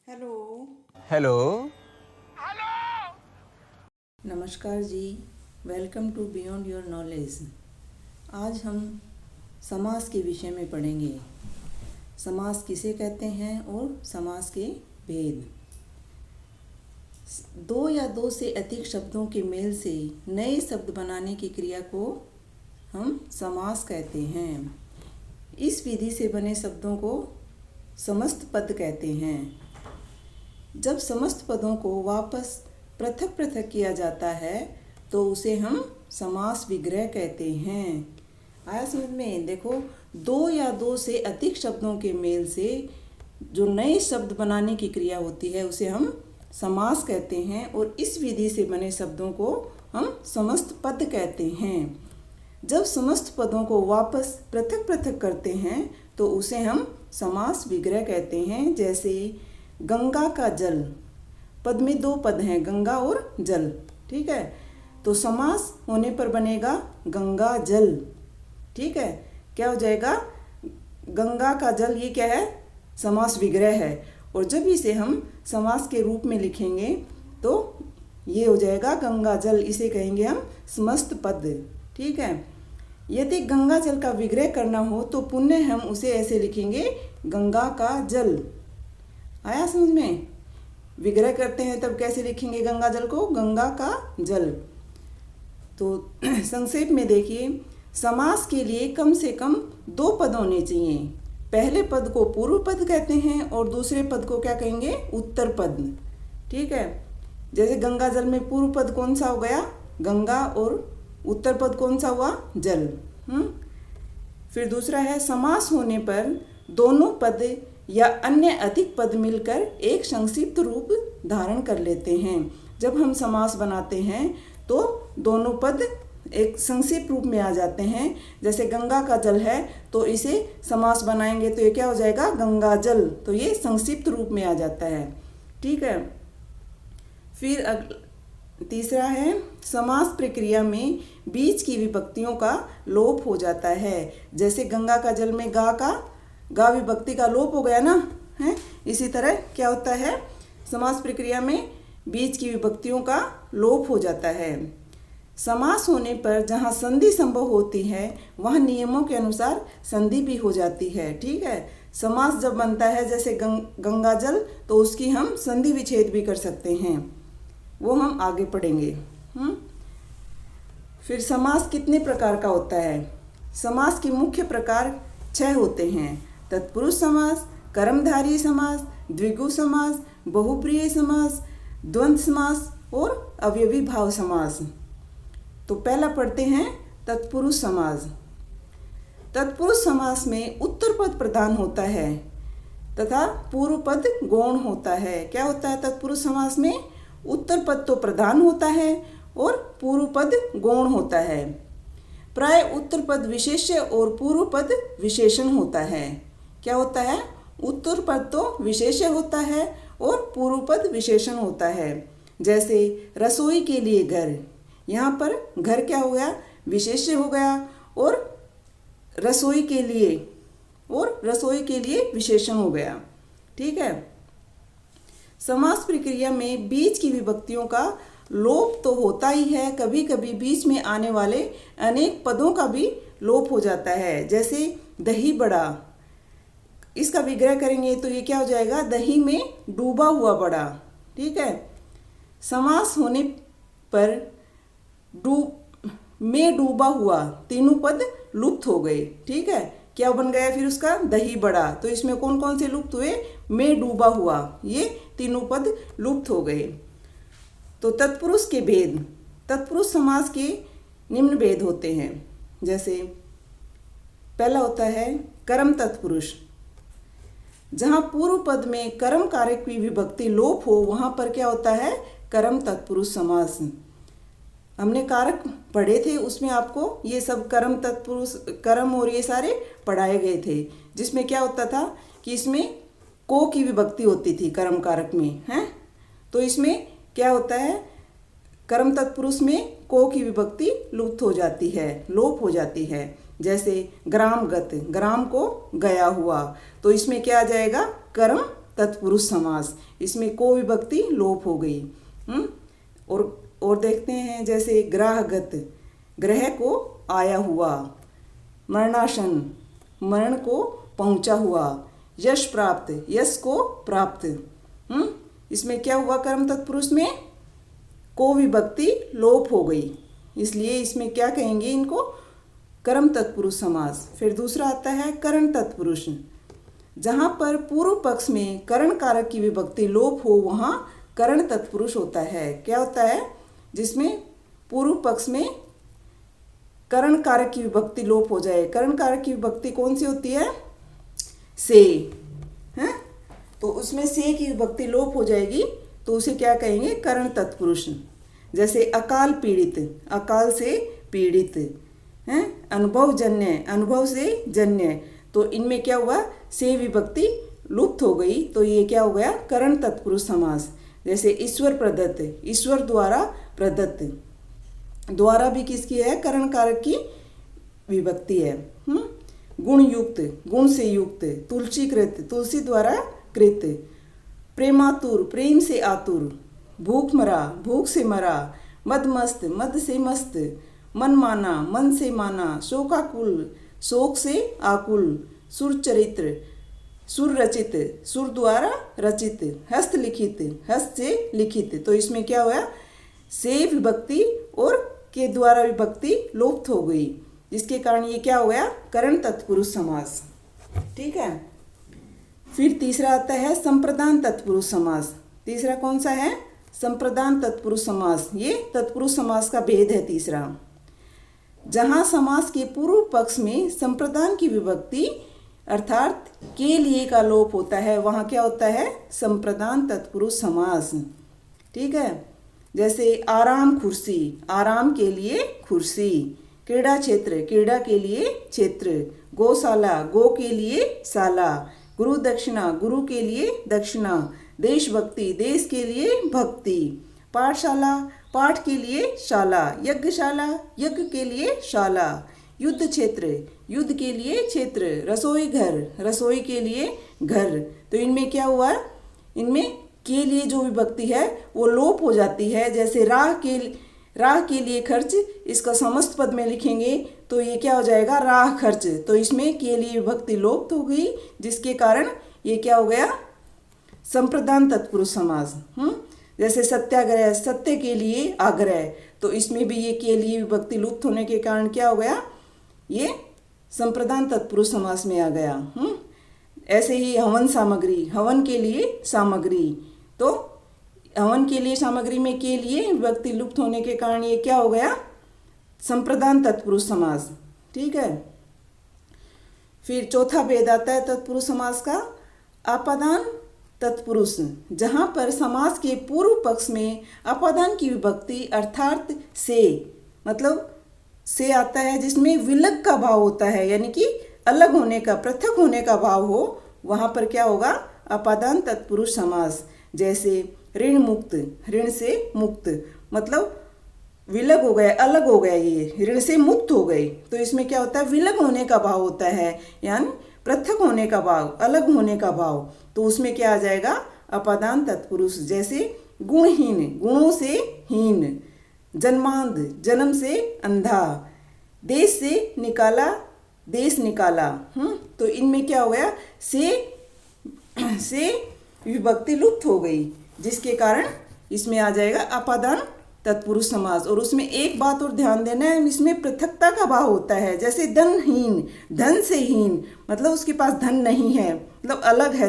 Hello. Hello. नमस्कार जी। Welcome to beyond your knowledge. आज हम समास के विषय में पढ़ेंगे। समास किसे कहते हैं और समास के भेद। दो या दो से अधिक शब्दों के मेल से नए शब्द बनाने की क्रिया को हम समास कहते हैं। इस विधि से बने शब्दों को समस्त पद कहते हैं। जब समस्त पदों को वापस पृथक पृथक किया जाता है तो उसे हम समास विग्रह कहते हैं। आया समझ में? देखो, दो या दो से अधिक शब्दों के मेल से जो नए शब्द बनाने की क्रिया होती है उसे हम समास कहते हैं और इस विधि से बने शब्दों को हम समस्त पद कहते हैं। जब समस्त पदों को वापस पृथक पृथक करते हैं तो उसे हम समास विग्रह कहते हैं। जैसे गंगा का जल, पद में दो पद हैं, गंगा और जल, ठीक है, तो समास होने पर बनेगा गंगा जल, ठीक है। क्या हो जाएगा? गंगा का जल, ये क्या है? समास विग्रह है। और जब इसे हम समास के रूप में लिखेंगे तो ये हो जाएगा गंगा जल, इसे कहेंगे हम समस्त पद, ठीक है। यदि गंगा जल का विग्रह करना हो तो पुनः हम उसे ऐसे लिखेंगे गंगा का जल। आया समझ में? विग्रह करते हैं तब कैसे लिखेंगे गंगा जल को? गंगा का जल। तो संक्षेप में देखिए, समास के लिए कम से कम दो पद होने चाहिए। पहले पद को पूर्व पद कहते हैं और दूसरे पद को क्या कहेंगे? उत्तर पद, ठीक है। जैसे गंगा जल में पूर्व पद कौन सा हो गया? गंगा, और उत्तर पद कौन सा हुआ? जल। फिर दूसरा है, समास होने पर दोनों पद या अन्य अधिक पद मिलकर एक संक्षिप्त रूप धारण कर लेते हैं। जब हम समास बनाते हैं तो दोनों पद एक संक्षिप्त रूप में आ जाते हैं। जैसे गंगा का जल है तो इसे समास बनाएंगे तो ये क्या हो जाएगा? गंगा जल, तो ये संक्षिप्त रूप में आ जाता है, ठीक है। फिर तीसरा है, समास प्रक्रिया में बीच की विभक्तियों का लोप हो जाता है। जैसे गंगा का जल में गा विभक्ति का लोप हो गया ना, है। इसी तरह क्या होता है? समास प्रक्रिया में बीच की विभक्तियों का लोप हो जाता है। समास होने पर जहाँ संधि संभव होती है वहाँ नियमों के अनुसार संधि भी हो जाती है, ठीक है। समास जब बनता है जैसे गंगा जल, तो उसकी हम संधि विच्छेद भी कर सकते हैं, वो हम आगे पढ़ेंगे। फिर समास कितने प्रकार का होता है? समास के मुख्य प्रकार 6 होते हैं। तत्पुरुष समास, कर्मधारय समास, द्विगु समास, बहुब्रीहि समास, द्वंद्व समास और अवयवी भाव समास। तो पहला पढ़ते हैं तत्पुरुष समास। तत्पुरुष समास में उत्तर पद प्रधान होता है तथा पूर्व पद गौण होता है। क्या होता है तत्पुरुष समास में? उत्तर पद तो प्रधान होता है और पूर्व पद गौण होता है। प्राय उत्तर पद विशेष्य और पूर्व पद विशेषण होता है। क्या होता है? उत्तर पद तो विशेष्य होता है और पूर्व पद विशेषण होता है। जैसे रसोई के लिए घर, यहाँ पर घर क्या हो गया? विशेष्य हो गया, और रसोई के लिए विशेषण हो गया, ठीक है। समास प्रक्रिया में बीच की विभक्तियों का लोप तो होता ही है, कभी कभी बीच में आने वाले अनेक पदों का भी लोप हो जाता है। जैसे दही बड़ा, इसका विग्रह करेंगे तो ये क्या हो जाएगा? दही में डूबा हुआ बड़ा, ठीक है। समास होने पर में डूबा हुआ तीनों पद लुप्त हो गए, ठीक है। क्या बन गया फिर उसका? दही बड़ा। तो इसमें कौन कौन से लुप्त हुए? में डूबा हुआ, ये तीनों पद लुप्त हो गए। तो तत्पुरुष के भेद। तत्पुरुष समास के निम्न भेद होते हैं। जैसे पहला होता है कर्म तत्पुरुष। जहाँ पूर्व पद में कर्म कारक की विभक्ति लोप हो वहाँ पर क्या होता है? कर्म तत्पुरुष समास। हमने कारक पढ़े थे, उसमें आपको ये सब कर्म तत्पुरुष, कर्म और ये सारे पढ़ाए गए थे, जिसमें क्या होता था कि इसमें को की विभक्ति होती थी कर्म कारक में, हैं। तो इसमें क्या होता है? कर्म तत्पुरुष में को की विभक्ति लुप्त हो जाती है, लोप हो जाती है। जैसे ग्रामगत, ग्राम को गया हुआ, तो इसमें क्या आ जाएगा? कर्म तत्पुरुष समास। इसमें को विभक्ति लोप हो गई। और देखते हैं जैसे ग्राहगत, ग्रह को आया हुआ, मरणासन, मरण को पहुंचा हुआ, यश प्राप्त, यश को प्राप्त। इसमें क्या हुआ, कर्म तत्पुरुष में को विभक्ति लोप हो गई, इसलिए इसमें क्या कहेंगे, इनको कर्म तत्पुरुष समास। फिर दूसरा आता है करण तत्पुरुष। जहाँ पर पूर्व पक्ष में करण कारक की विभक्ति लोप हो वहाँ करण तत्पुरुष होता है। क्या होता है, जिसमें पूर्व पक्ष में करण कारक की विभक्ति लोप हो जाए। करण कारक की विभक्ति कौन सी होती है, से है, तो उसमें से की विभक्ति लोप हो जाएगी तो उसे क्या कहेंगे, करण तत्पुरुष। जैसे अकाल पीड़ित, अकाल से पीड़ित है, अनुभव जन्य, अनुभव से जन्य, तो इनमें क्या हुआ, से विभक्ति लुप्त हो गई, तो ये क्या हो गया, करण तत्पुरुष समास। जैसे ईश्वर प्रदत्त, ईश्वर द्वारा प्रदत्त, द्वारा भी किसकी है, करण कारक की विभक्ति है। गुण युक्त, गुण से युक्त, तुलसीकृत, तुलसी द्वारा कृत, प्रेमातुर, प्रेम से आतुर, भूख मरा, भूख से मरा, मदमस्त, मद से मस्त, मन माना, मन से माना, शोकाकुल, शोक से आकुल, सुर चरित्र, सुर रचित, सुर द्वारा रचित, हस्त लिखित, हस्त से लिखित, तो इसमें क्या हुआ, से विभक्ति और के द्वारा विभक्ति लुप्त हो गई, जिसके कारण ये क्या हो गया, करण तत्पुरुष समास। ठीक है। फिर तीसरा आता है संप्रदान तत्पुरुष समास। तीसरा कौन सा है, संप्रदान तत्पुरुष समास। ये तत्पुरुष समास का भेद है तीसरा। जहाँ समास के पूर्व पक्ष में संप्रदान की विभक्ति अर्थात के लिए का लोप होता है, वहाँ क्या होता है, संप्रदान तत्पुरुष समास। ठीक है। जैसे आराम कुर्सी, आराम के लिए कुर्सी, क्रीड़ा क्षेत्र, क्रीड़ा के लिए क्षेत्र, गौशाला, गो के लिए शाला, गुरु दक्षिणा, गुरु के लिए दक्षिणा, देशभक्ति, देश के लिए भक्ति, पाठशाला, पाठ के लिए शाला, यज्ञशाला, यज्ञ के लिए शाला, युद्ध क्षेत्र, युद्ध के लिए क्षेत्र, रसोई घर, रसोई के लिए घर। तो इनमें क्या हुआ, इनमें के लिए जो विभक्ति है वो लोप हो जाती है। जैसे राह के लिए खर्च, इसका समस्त पद में लिखेंगे तो ये क्या हो जाएगा, राह खर्च, तो इसमें के लिए विभक्ति लोप हो गई, जिसके कारण ये क्या हो गया, संप्रदान तत्पुरुष समास। जैसे सत्याग्रह, सत्य के लिए आग्रह, तो इसमें भी ये के लिए विभक्ति लुप्त होने के कारण क्या हो गया, ये संप्रदान तत्पुरुष समास में आ गया। ऐसे ही हवन सामग्री, हवन के लिए सामग्री, तो हवन के लिए सामग्री में के लिए विभक्ति लुप्त होने के कारण ये क्या हो गया, संप्रदान तत्पुरुष समास। ठीक है। फिर चौथा भेद आता है तत्पुरुष समास का, आपादान तत्पुरुष। जहाँ पर समास के पूर्व पक्ष में अपादान की विभक्ति अर्थात से, मतलब से आता है जिसमें विलग का भाव होता है, यानी कि अलग होने का, पृथक होने का भाव हो, वहाँ पर क्या होगा, अपादान तत्पुरुष समास। जैसे ऋण मुक्त, ऋण से मुक्त, मतलब विलग हो गया, अलग हो गया, ये ऋण से मुक्त हो गई, तो इसमें क्या होता है, विलग होने का भाव होता है, यानी पृथक होने का भाव, अलग होने का भाव, तो उसमें क्या आ जाएगा, अपादान तत्पुरुष। जैसे गुणहीन, गुणों से हीन, जन्मांध, जन्म से अंधा, देश से निकाला, देश निकाला। तो इनमें क्या हो गया, से विभक्ति लुप्त हो गई, जिसके कारण इसमें आ जाएगा अपादान तत्पुरुष समास। और उसमें एक बात और ध्यान देना है, इसमें पृथकता का भाव होता है। जैसे धनहीन, धन से हीन, मतलब उसके पास धन नहीं है, मतलब अलग है,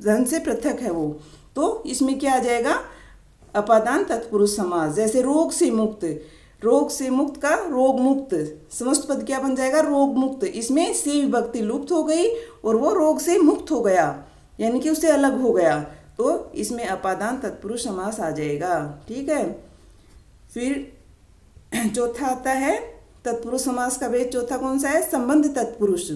धन से पृथक है वो, तो इसमें क्या आ जाएगा, अपादान तत्पुरुष समास। जैसे रोग से मुक्त, रोग से मुक्त का रोग मुक्त, समस्त पद क्या बन जाएगा, रोग मुक्त, इसमें से विभक्ति लुप्त हो गई और वो रोग से मुक्त हो गया, यानी कि उससे अलग हो गया, तो इसमें अपादान तत्पुरुष समास आ जाएगा। ठीक है। फिर चौथा आता है तत्पुरुष समास का भेद। चौथा कौन सा है, संबंध तत्पुरुष।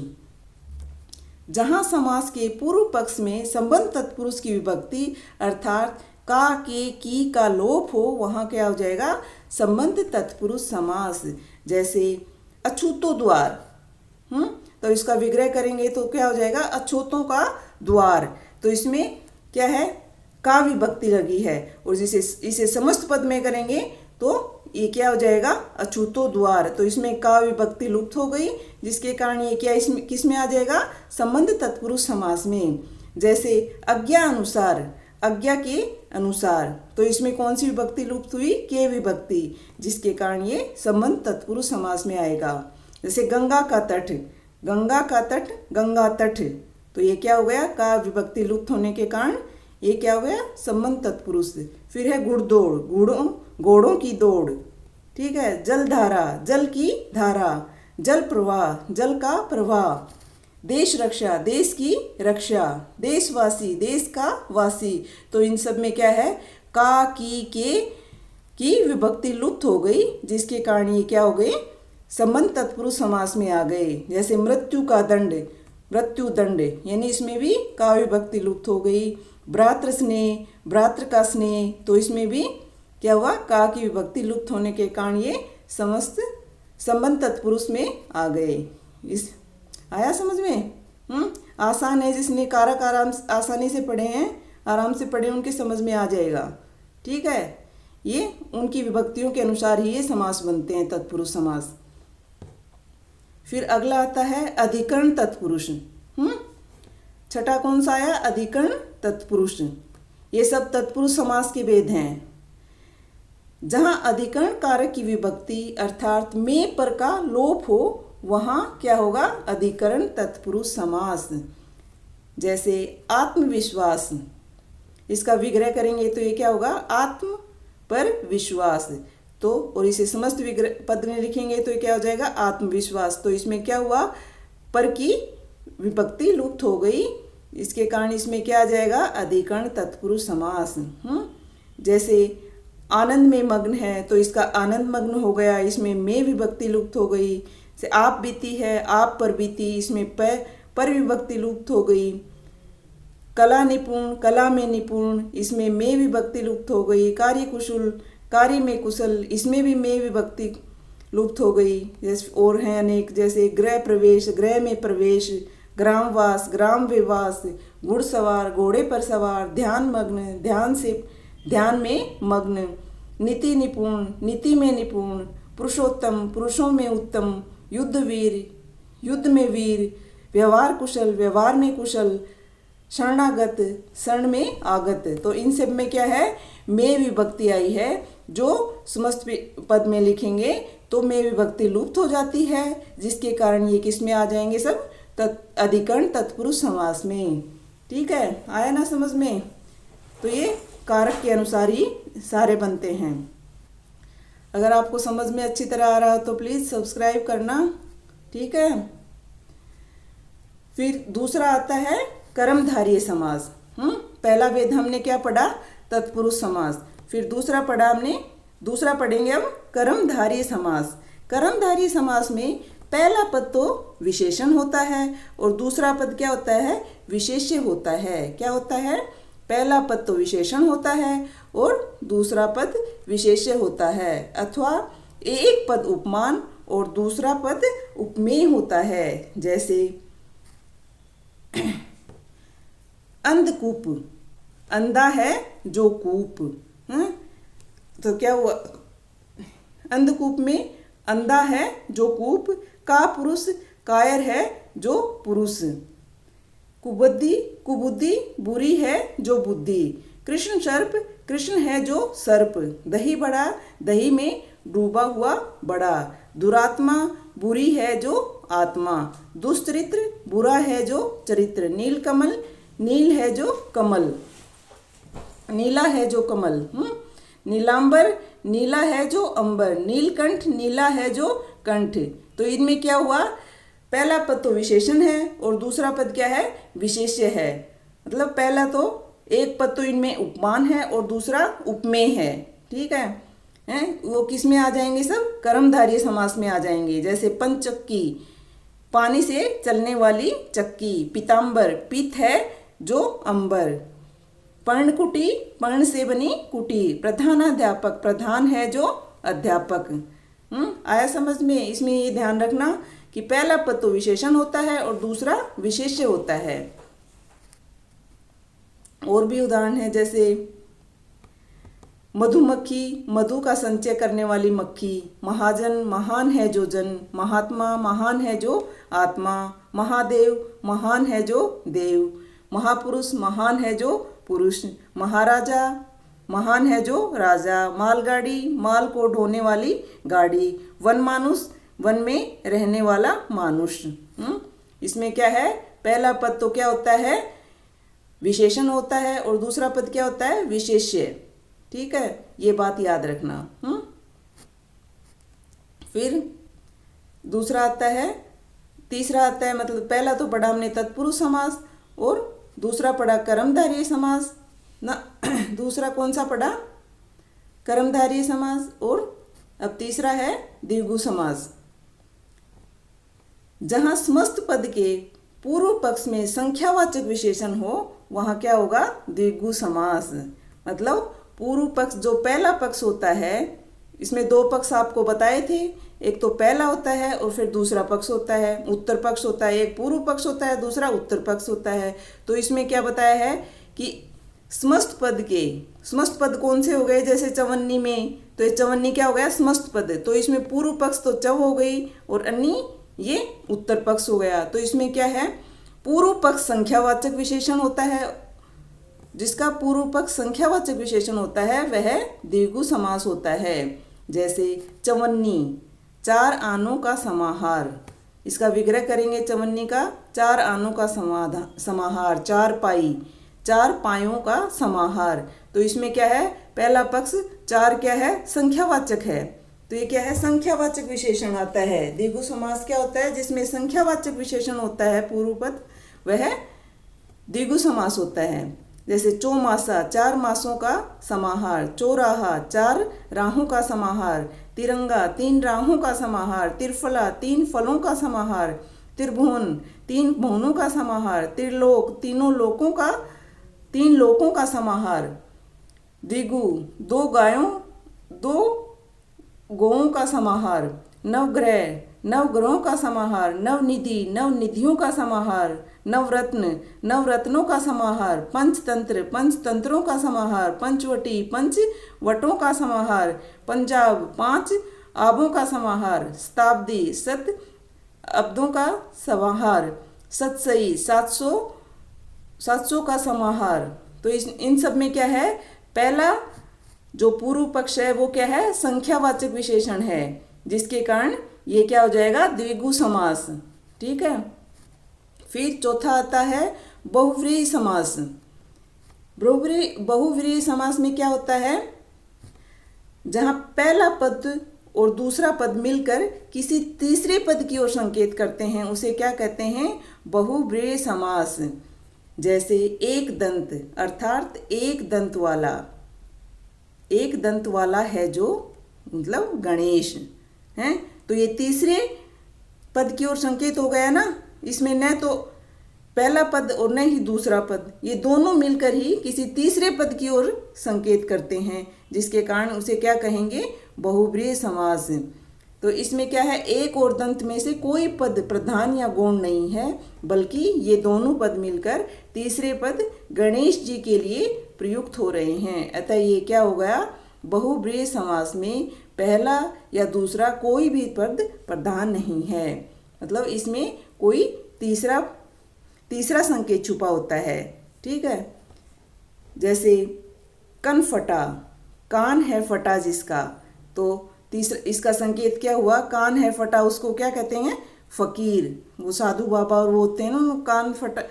जहाँ समास के पूर्व पक्ष में संबंध तत्पुरुष की विभक्ति अर्थात का, के, की का लोप हो, वहाँ क्या हो जाएगा, संबंध तत्पुरुष समास। जैसे अछूतो द्वार, तो इसका विग्रह करेंगे तो क्या हो जाएगा, अछूतों का द्वार, तो इसमें क्या है, का विभक्ति लगी है, और जिसे इसे समस्त पद में करेंगे तो ये क्या हो जाएगा, अछूतो द्वार। तो इसमें का विभक्ति लुप्त हो गई, जिसके कारण ये क्या इसमें किस में आ जाएगा, संबंध तत्पुरुष समास में। जैसे आज्ञा अनुसार, आज्ञा के अनुसार, तो इसमें कौन सी विभक्ति लुप्त हुई, के विभक्ति, जिसके कारण ये संबंध तत्पुरुष समास में आएगा। जैसे गंगा का तट, गंगा का तट, गंगा तट, तो ये क्या हो गया, का विभक्ति लुप्त होने के कारण ये क्या हो गया, संबंध तत्पुरुष। फिर है घुड़दौड़, घोड़ों की दौड़, ठीक है। जलधारा, जल की धारा, जल प्रवाह, जल का प्रवाह। देश रक्षा, देश की रक्षा। देशवासी, देश का वासी, तो इन सब में क्या है, का, की विभक्ति लुप्त हो गई, जिसके कारण ये क्या हो गए, संबंध तत्पुरुष समास में आ गए। जैसे मृत्यु का दंड, मृत्यु दंड, यानी इसमें भी का विभक्ति लुप्त हो गई। भ्रातृ स्नेह, भ्रातृ का स्नेह, तो इसमें भी क्या हुआ, का की विभक्ति लुप्त होने के कारण ये समस्त संबंध तत्पुरुष में आ गए। इस आया समझ में? आसान है, जिसने कारक आसानी से पढ़े हैं, आराम से पढ़े, उनके समझ में आ जाएगा, ठीक है। ये उनकी विभक्तियों के अनुसार ही ये समास बनते हैं, तत्पुरुष समास। फिर अगला आता है अधिकरण तत्पुरुष। छठा कौन सा आया, अधिकरण तत्पुरुष। ये सब तत्पुरुष समास के भेद हैं। जहाँ अधिकरण कारक की विभक्ति अर्थात में पर का लोप हो, वहाँ क्या होगा, अधिकरण तत्पुरुष समास। जैसे आत्मविश्वास, इसका विग्रह करेंगे तो ये क्या होगा, आत्म पर विश्वास। तो और इसे समस्त विग्रह पद में लिखेंगे तो ये क्या हो जाएगा, आत्मविश्वास। तो इसमें क्या हुआ, पर की विभक्ति लुप्त हो गई, इसके कारण इसमें क्या आ जाएगा, अधिकरण तत्पुरुष समास। जैसे आनंद में मग्न है, तो इसका आनंद मग्न हो गया, इसमें में विभक्ति लुप्त हो गई। से आप बीती है, आप पर बीती, इसमें पर विभक्ति लुप्त हो गई। कला निपुण, कला में निपुण, इसमें में विभक्ति लुप्त हो गई। कार्य कुशल, कार्य में कुशल, इसमें भी में विभक्ति लुप्त हो गई। जैसे और हैं अनेक, जैसे गृह प्रवेश, गृह में प्रवेश, ग्रामवास, ग्राम विवास, घुड़सवार, घोड़े पर सवार, ध्यान मग्न, ध्यान से ध्यान में मग्न, नीति निपुण, नीति में निपुण, पुरुषोत्तम, पुरुषों में उत्तम, युद्धवीर, युद्ध में वीर, व्यवहार कुशल, व्यवहार में कुशल, शरणागत, शरण में आगत। तो इन सब में क्या है, में विभक्ति आई है, जो समस्त पद में लिखेंगे तो में विभक्ति लुप्त हो जाती है, जिसके कारण ये किस में आ जाएंगे, सब अधिकरण तत्पुरुष समास में। ठीक है, आया ना समझ में? तो ये कारक के अनुसार ही सारे बनते हैं। अगर आपको समझ में अच्छी तरह आ रहा हो तो प्लीज़ सब्सक्राइब करना, ठीक है। फिर दूसरा आता है कर्मधारय समास। पहला वेद हमने क्या पढ़ा, तत्पुरुष समास। फिर दूसरा पढ़ा हमने, दूसरा पढ़ेंगे अब कर्मधारय समास। कर्मधारय समास में पहला पद तो विशेषण होता है और दूसरा पद क्या होता है, विशेष्य होता है। क्या होता है, पहला पद तो विशेषण होता है और दूसरा पद विशेष्य होता है, अथवा एक पद उपमान और दूसरा पद उपमेय होता है। जैसे अंधकूप, अंधा है जो कूप, तो क्या हुआ, अंधकूप में अंधा है जो कूप, का पुरुष, कायर है जो पुरुष, कुबुद्धि, कुबुद्धि बुरी है जो बुद्धि, कृष्ण सर्प, कृष्ण है जो सर्प, दही बड़ा, दही में डूबा हुआ बड़ा, दुरात्मा बुरी है जो आत्मा, दुष्चरित्र बुरा है जो चरित्र, नीलकमल, नील है जो कमल, नीला है जो कमल, नीलांबर नीला है जो अंबर, नीलकंठ नीला है जो कंठ। तो इनमें क्या हुआ, पहला पद तो विशेषण है और दूसरा पद क्या है, विशेष्य है। मतलब पहला तो एक पद तो इनमें उपमान है और दूसरा उपमेय है। ठीक है, वो किस में आ जाएंगे, सब कर्मधारय समास में आ जाएंगे। जैसे पंचक्की, पानी से चलने वाली चक्की, पीताम्बर, पीत है जो अंबर, पर्णकुटी, पर्ण से बनी कुटी, प्रधानाध्यापक, प्रधान है जो अध्यापक। आया समझ में? इसमें ये ध्यान रखना कि पहला पद तो विशेषण होता है और दूसरा विशेष्य होता है। और भी उदाहरण है, जैसे मधुमक्खी, मधु का संचय करने वाली मक्खी। महाजन, महान है जो जन। महात्मा, महान है जो आत्मा। महादेव, महान है जो देव। महापुरुष, महान है जो पुरुष। महाराजा, महान है जो राजा। मालगाड़ी, माल को ढोने वाली गाड़ी। वन मानुष, वन में रहने वाला मानुष। इसमें क्या है, पहला पद तो क्या होता है, विशेषण होता है, और दूसरा पद क्या होता है, विशेष्य। ठीक है, ये बात याद रखना। फिर दूसरा आता है, तीसरा आता है, मतलब पहला तो पढ़ा हमने तत्पुरुष समास, और दूसरा पढ़ा कर्मधारय समास ना। दूसरा कौन सा पढ़ा, कर्मधारय समास, और अब तीसरा है द्विगु समास। जहां समस्त पद के पूर्व पक्ष में संख्यावाचक विशेषण हो वहां क्या होगा, द्विगु समास। मतलब पूर्व पक्ष जो पहला पक्ष होता है, इसमें दो पक्ष आपको बताए थे, एक तो पहला होता है और फिर दूसरा पक्ष होता है, उत्तर पक्ष होता है। एक पूर्व पक्ष होता है, दूसरा उत्तर पक्ष होता है। तो इसमें क्या बताया है कि समस्त पद के, समस्त पद कौन से हो गए, जैसे चवन्नी में, तो ये चवन्नी क्या हो गया, समस्त पद। तो इसमें पूर्व पक्ष तो चव हो गई और अन्नी ये उत्तर पक्ष हो गया। तो इसमें क्या है, पूर्व पक्ष संख्यावाचक विशेषण होता है। जिसका पूर्व पक्ष संख्यावाचक विशेषण होता है वह द्विगु समास होता है। जैसे चवन्नी, चार आनों का समाहार। इसका विग्रह करेंगे चवन्नी का, चार आनों का समाहार। चार पाई, चार पायों का समाहार। तो इसमें क्या है, पहला पक्ष चार क्या है, संख्यावाचक है। तो ये क्या है, संख्यावाचक विशेषण आता है। द्विगु समास क्या होता है, जिसमें संख्यावाचक विशेषण होता है पूर्व पद, वह द्विगु समास होता है। जैसे चौमासा, चार मासों का समाहार। चौराहा, चार राहों का समाहार। तिरंगा, तीन राहों का समाहार। त्रिफला, तीन फलों का समाहार। त्रिभुवन, तीन भुवनों का समाहार। त्रिलोक, तीन लोकों का समाहार। द्विगु, दो गायों, दो गौओं का समाहार। नवग्रह, नवग्रहों का समाहार। नवनिधि, नवनिधियों का समाहार। नवरत्न, नवरत्नों का समाहार। पंचतंत्र, पंचतंत्रों का समाहार। पंचवटी, पंचवटों का समाहार। पंजाब, पांच आबों का समाहार। शताब्दी, शत अब्दों का समाहार। सतसई, 700 का समाहार। तो इन सब में क्या है, पहला जो पूर्व पक्ष है वो क्या है, संख्यावाचक विशेषण है, जिसके कारण ये क्या हो जाएगा, द्विगु समास। ठीक है। फिर चौथा आता है बहुव्रीहि समास। बहुव्रीहि समास में क्या होता है, जहां पहला पद और दूसरा पद मिलकर किसी तीसरे पद की ओर संकेत करते हैं उसे क्या कहते हैं, बहुव्रीहि समास। जैसे एक दंत, अर्थात एक दंत वाला है जो, मतलब गणेश हैं। तो ये तीसरे पद की ओर संकेत हो गया ना। इसमें न तो पहला पद और न ही दूसरा पद, ये दोनों मिलकर ही किसी तीसरे पद की ओर संकेत करते हैं, जिसके कारण उसे क्या कहेंगे, बहुव्रीहि समास। तो इसमें क्या है, एक और दंत में से कोई पद प्रधान या गौण नहीं है, बल्कि ये दोनों पद मिलकर तीसरे पद गणेश जी के लिए प्रयुक्त हो रहे हैं। अतः ये क्या हो गया, बहुव्रीहि समास में पहला या दूसरा कोई भी पद प्रधान नहीं है, मतलब इसमें कोई तीसरा संकेत छुपा होता है। ठीक है। जैसे कन फटा, कान है फटा जिसका, तो तीसरा इसका संकेत क्या हुआ, कान है फटा, उसको क्या कहते हैं, फकीर। वो साधु बाबा और वो होते हैं ना, कान फटा,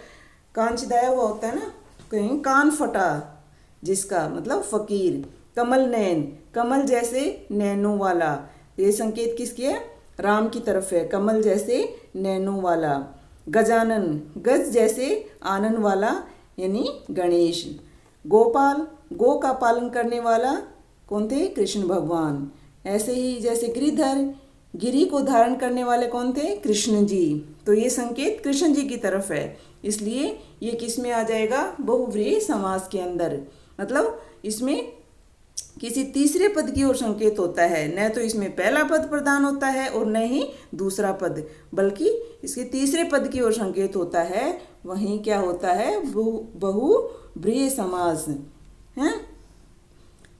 कान छिदाया हुआ होता है ना, कहेंगे कान फटा जिसका, मतलब फकीर। कमल नैन, कमल जैसे नैनों वाला, ये संकेत किसकी है, राम की तरफ है, कमल जैसे नैनों वाला। गजानन, गज जैसे आनन वाला, यानी गणेश। गोपाल, गो का पालन करने वाला कौन थे, कृष्ण भगवान। ऐसे ही जैसे गिरिधर, गिरी को धारण करने वाले कौन थे, कृष्ण जी। तो ये संकेत कृष्ण जी की तरफ है, इसलिए ये किस में आ जाएगा, बहुव्रीहि समास के अंदर। मतलब इसमें किसी तीसरे पद की ओर संकेत होता है। न तो इसमें पहला पद प्रधान होता है और न ही दूसरा पद, बल्कि इसके तीसरे पद की ओर संकेत होता है। वहीं क्या होता है, बहुब्रीहि समास है।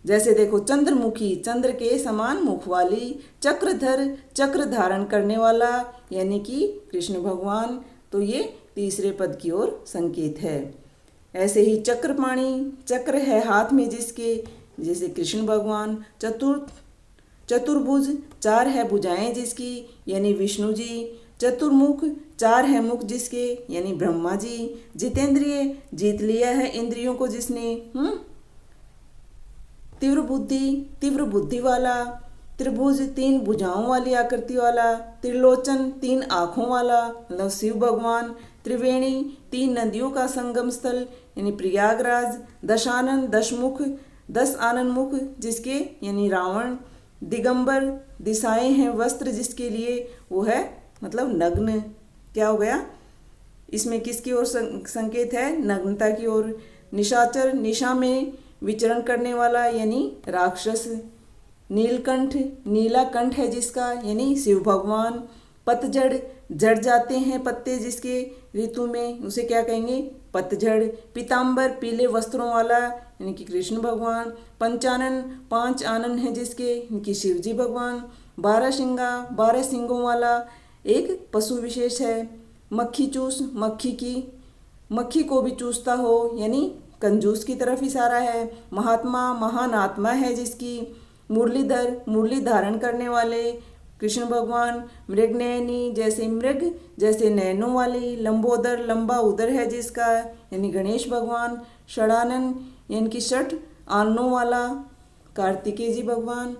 जैसे देखो, चंद्रमुखी, चंद्र के समान मुख वाली, चक्रधर, चक्र धारण करने वाला यानी कि कृष्ण भगवान, तो ये तीसरे पद की ओर संकेत है। ऐसे ही चक्रपाणी, चक्र है हाथ में जिसके, जैसे कृष्ण भगवान। चतुर्भुज, चार है भुजाएं जिसकी, यानी विष्णु जी। चतुर्मुख, चार है मुख जिसके, यानी ब्रह्मा जी। जितेंद्रिय, जीत लिया है इंद्रियों को जिसने। तीव्र बुद्धि वाला। त्रिभुज, तीन भुजाओं वाली आकृति वाला। त्रिलोचन, तीन आँखों वाला, मतलब शिव भगवान। त्रिवेणी, तीन नदियों का संगम स्थल, यानी प्रयागराज। दशानन, दशमुख, 10 आनन मुख जिसके, यानी रावण। दिगंबर, दिशाएं हैं वस्त्र जिसके लिए, वो है मतलब नग्न। क्या हो गया, इसमें किसकी ओर संकेत है, नग्नता की ओर। निशाचर, निशा में विचरण करने वाला, यानी राक्षस। नीलकंठ, नीला कंठ है जिसका, यानी शिव भगवान। पतझड़, झड़ जाते हैं पत्ते जिसके ऋतु में, उसे क्या कहेंगे, पतझड़। पीताम्बर, पीले वस्त्रों वाला, यानी कि कृष्ण भगवान। पंचानन, 5 आनन है जिसके, यानी कि शिव जी भगवान। 12 सिंगा, 12 सिंगों वाला एक पशु विशेष है। मक्खी चूस, मक्खी को भी चूसता हो, यानी कंजूस की तरफ इशारा है। महात्मा, महान आत्मा है जिसकी। मुरलीधर, मुरली धारण करने वाले कृष्ण भगवान। मृगनयनी, जैसे मृग जैसे नयनों वाली। लंबोदर, लंबा उदर है जिसका, यानी गणेश भगवान। षडानन, यानी कि 6 आननों वाला, कार्तिकेय जी भगवान।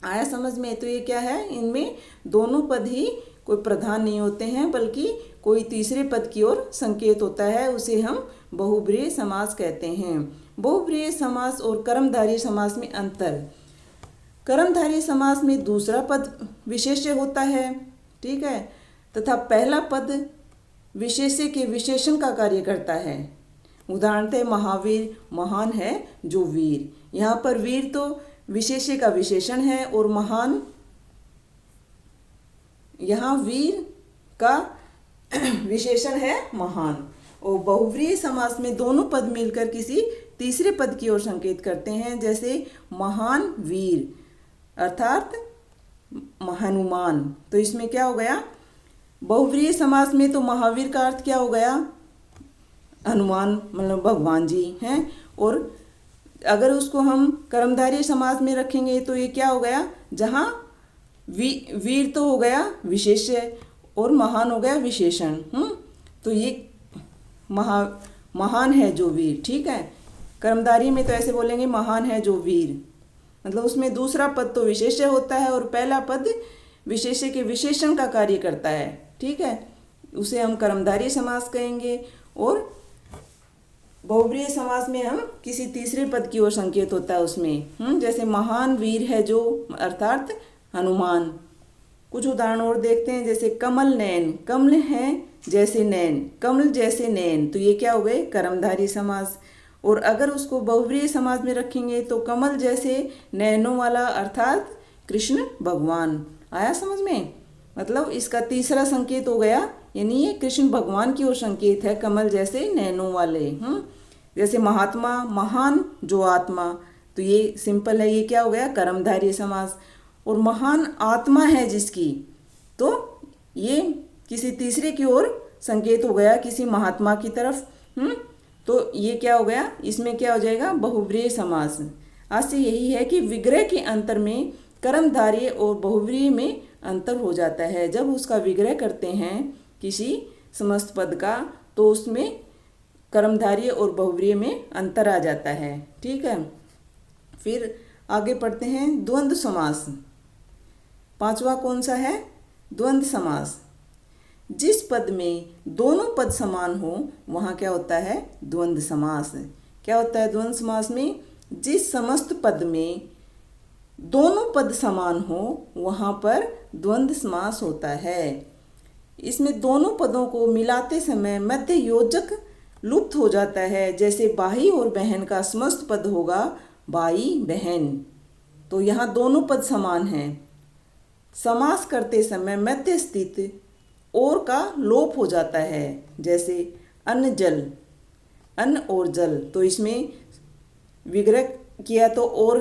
आया समझ में। तो ये क्या है, इनमें दोनों पद ही कोई प्रधान नहीं होते हैं, बल्कि कोई तीसरे पद की ओर संकेत होता है, उसे हम बहुब्रीहि समास कहते हैं। बहुब्रीहि समास और कर्मधारय समास में अंतर। कर्मधारय समास में दूसरा पद विशेष्य होता है, ठीक है, तथा पहला पद विशेष्य के विशेषण का कार्य करता है। उदाहरणतः महावीर, महान है जो वीर। यहाँ पर वीर तो विशेष्य का विशेषण है और महान, यहाँ वीर का विशेषण है महान। और बहुब्रीहि समास में दोनों पद मिलकर किसी तीसरे पद की ओर संकेत करते हैं, जैसे महान वीर अर्थात हनुमान। तो इसमें क्या हो गया, बहुब्रीहि समास में तो महावीर का अर्थ क्या हो गया, हनुमान, मतलब भगवान जी हैं। और अगर उसको हम कर्मधारय समास में रखेंगे तो ये क्या हो गया, जहाँ वीर तो हो गया विशेष्य और महान हो गया विशेषण। तो ये महान है जो वीर, ठीक है। कर्मधारय में तो ऐसे बोलेंगे महान है जो वीर, मतलब उसमें दूसरा पद तो विशेष्य होता है और पहला पद विशेष्य के विशेषण का कार्य करता है, ठीक है, उसे हम कर्मधारय समास कहेंगे। और बहुब्रीहि समास में हम किसी तीसरे पद की ओर संकेत होता है उसमें, जैसे महान वीर है जो अर्थात हनुमान। कुछ उदाहरण और देखते हैं, जैसे कमल नयन, कमल है जैसे नयन, कमल जैसे नयन, तो ये क्या हो गए, कर्मधारय समास। और अगर उसको बहुब्रीहि समास में रखेंगे तो कमल जैसे नयनों वाला अर्थात कृष्ण भगवान। आया समझ में, मतलब इसका तीसरा संकेत हो गया, यानी ये कृष्ण भगवान की ओर संकेत है, कमल जैसे नयनों वाले। जैसे महात्मा, महान जो आत्मा, तो ये सिंपल है, ये क्या हो गया, कर्मधारय समास। और महान आत्मा है जिसकी, तो ये किसी तीसरे की ओर संकेत हो गया, किसी महात्मा की तरफ। तो ये क्या हो गया, इसमें क्या हो जाएगा, बहुब्रीहि समास। आज से यही है कि विग्रह के अंतर में कर्मधारय और बहुब्रीहि में अंतर हो जाता है। जब उसका विग्रह करते हैं किसी समस्त पद का, तो उसमें कर्मधारय और बहुब्रीहि में अंतर आ जाता है, ठीक है। फिर आगे पढ़ते हैं द्वंद्व समास। 5वां कौन सा है, द्वंद्व समास। जिस पद में दोनों पद समान हो वहाँ क्या होता है, द्वंद्व समास। क्या होता है द्वंद्व समास में, जिस समस्त पद में दोनों पद समान हो वहाँ पर द्वंद्व समास होता है। इसमें दोनों पदों को मिलाते समय मध्य योजक लुप्त हो जाता है। जैसे भाई और बहन का समस्त पद होगा भाई बहन। तो यहाँ दोनों पद समान हैं। समास करते समय मध्य स्थित और का लोप हो जाता है, जैसे अन्न जल, अन्न और जल। तो इसमें विग्रह किया तो और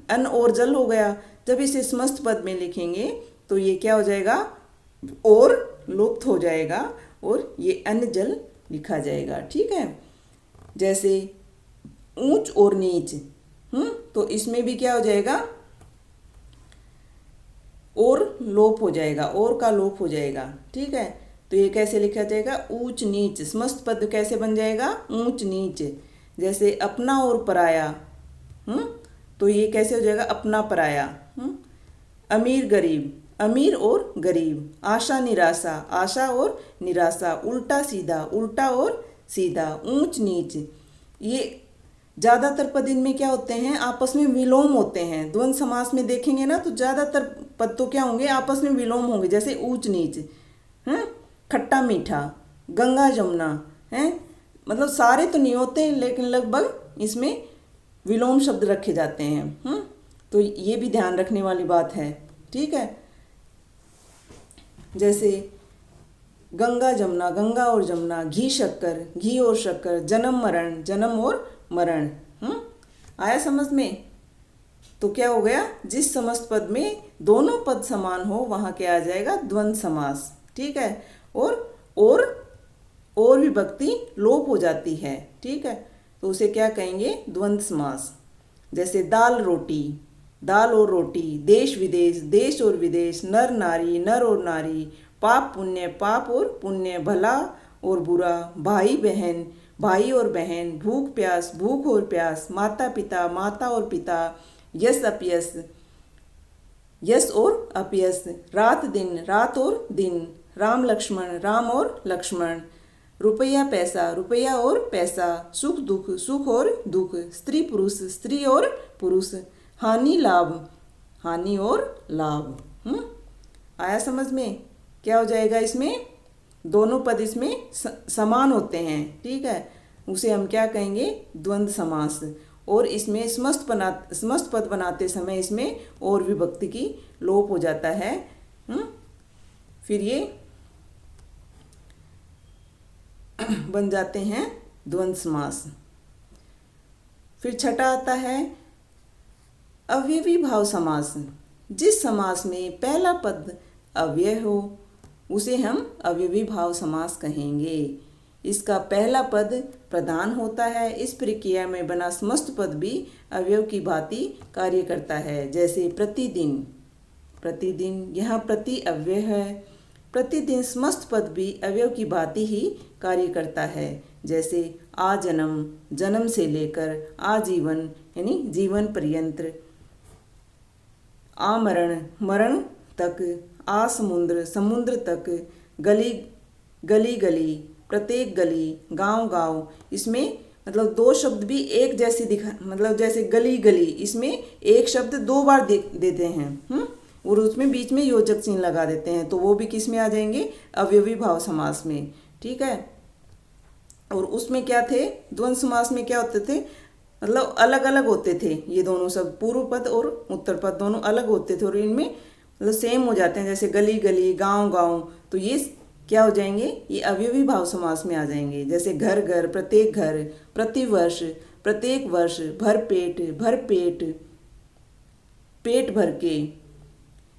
अन्न और जल हो गया। जब इसे समस्त पद में लिखेंगे तो ये क्या हो जाएगा, और लुप्त हो जाएगा और ये अन्न जल लिखा जाएगा। ठीक है, जैसे ऊंच और नीच, तो इसमें भी क्या हो जाएगा, और लोप हो जाएगा, और का लोप हो जाएगा। ठीक है, तो ये कैसे लिखा जाएगा, ऊंच नीच। समस्त पद कैसे बन जाएगा, ऊंच नीच। जैसे अपना और पराया, तो ये कैसे हो जाएगा, अपना पराया। अमीर गरीब, अमीर और गरीब। आशा निराशा, आशा और निराशा। उल्टा सीधा, उल्टा और सीधा। ऊंच नीच, ये ज़्यादातर पद इनमें क्या होते हैं, आपस में विलोम होते हैं। द्वंद्व समास में देखेंगे ना तो ज़्यादातर पद तो क्या होंगे, आपस में विलोम होंगे। जैसे ऊंच नीच, खट्टा मीठा, गंगा जमुना, मतलब सारे तो नहीं होते लेकिन लगभग इसमें विलोम शब्द रखे जाते हैं। तो ये भी ध्यान रखने वाली बात है। ठीक है, जैसे गंगा जमुना, गंगा और जमुना। घी शक्कर, घी और शक्कर। जन्म मरण, जन्म और मरण। आया समझ में। तो क्या हो गया, जिस समस्त पद में दोनों पद समान हो वहाँ क्या आ जाएगा, द्वंद्व समास। ठीक है, और विभक्ति लोप हो जाती है। ठीक है, तो उसे क्या कहेंगे, द्वंद्व समास। जैसे दाल रोटी, दाल और रोटी। देश विदेश, देश और विदेश। नर नारी, नर और नारी। पाप पुण्य, पाप और पुण्य। भला और बुरा। भाई बहन, भाई और बहन। भूख प्यास, भूख और प्यास। माता पिता, माता और पिता। यश अपयश, यश और अपयश। रात दिन, रात और दिन। राम लक्ष्मण, राम और लक्ष्मण। रुपया पैसा, रुपया और पैसा। सुख दुख, सुख और दुख। स्त्री पुरुष, स्त्री और पुरुष। हानि लाभ, हानि और लाभ। आया समझ में। क्या हो जाएगा, इसमें दोनों पद इसमें समान होते हैं। ठीक है, उसे हम क्या कहेंगे, द्वंद्व समास। और इसमें समस्त पद बनाते समय इसमें और विभक्ति की लोप हो जाता है। फिर ये बन जाते हैं द्वंद्व समास। फिर छठा आता है अव्ययी भाव समास। जिस समास में पहला पद अव्यय हो उसे हम अव्ययी भाव समास कहेंगे। इसका पहला पद प्रधान होता है। इस प्रक्रिया में बना समस्त पद भी अवयव की भांति कार्य करता है। जैसे प्रतिदिन, प्रतिदिन, यहाँ प्रति अव्यय है। प्रतिदिन समस्त पद भी अवयव की भांति ही कार्य करता है। जैसे आजन्म, जन्म से लेकर आजीवन यानी जीवन पर्यंत। आमरण, मरण तक। आसमुद्र, समुद्र तक। गली, गली गली, प्रत्येक गली। गांव गांव, इसमें मतलब दो शब्द भी एक जैसे दिखा, मतलब जैसे गली गली, इसमें एक शब्द दो बार देते हैं और उसमें बीच में योजक चिन्ह लगा देते हैं, तो वो भी किस में आ जाएंगे, अवयवी भाव समास में। ठीक है, और उसमें क्या थे, द्वंद्व समास में क्या होते थे, मतलब अलग अलग होते थे ये दोनों शब्द। पूर्व पद और उत्तर पद दोनों अलग होते थे और इनमें मतलब सेम हो जाते हैं। जैसे गली गली, गांव गांव, तो ये क्या हो जाएंगे, ये अवयवी भाव समास में आ जाएंगे। जैसे घर घर, प्रत्येक घर। प्रतिवर्ष, प्रत्येक वर्ष। भर पेट, भर पेट, पेट भर के।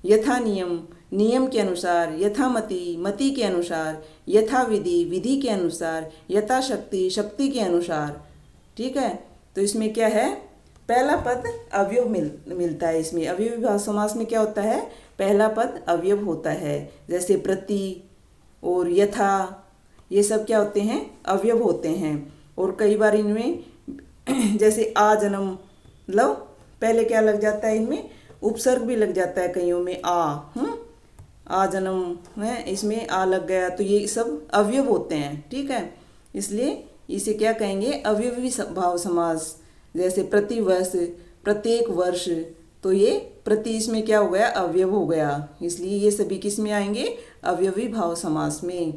यथा नियम, नियम के अनुसार। यथामति, मति के अनुसार। यथा विधि, विधि के अनुसार। यथाशक्ति, शक्ति के अनुसार। ठीक है, तो इसमें क्या है, पहला पद अवयव मिलता है। इसमें अवयवी भाव समास में क्या होता है, पहला पद अवयव होता है। जैसे प्रति और यथा, ये सब क्या होते हैं, अवयव होते हैं। और कई बार इनमें जैसे आ जन्म, मतलब पहले क्या लग जाता है, इनमें उपसर्ग भी लग जाता है कईयों में। आ जन्म है, इसमें आ लग गया, तो ये सब अवयव होते हैं। ठीक है, इसलिए इसे क्या कहेंगे, अवयवी भाव समास। जैसे प्रतिवर्ष, प्रत्येक वर्ष, तो ये प्रति इसमें क्या हो गया, अवयव हो गया, इसलिए ये सभी किस में आएंगे, अवयवी भाव समास में।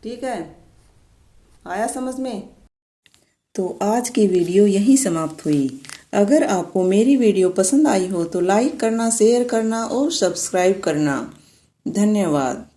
ठीक है, आया समझ में। तो आज की वीडियो यहीं समाप्त हुई। अगर आपको मेरी वीडियो पसंद आई हो तो लाइक करना, शेयर करना और सब्सक्राइब करना। धन्यवाद।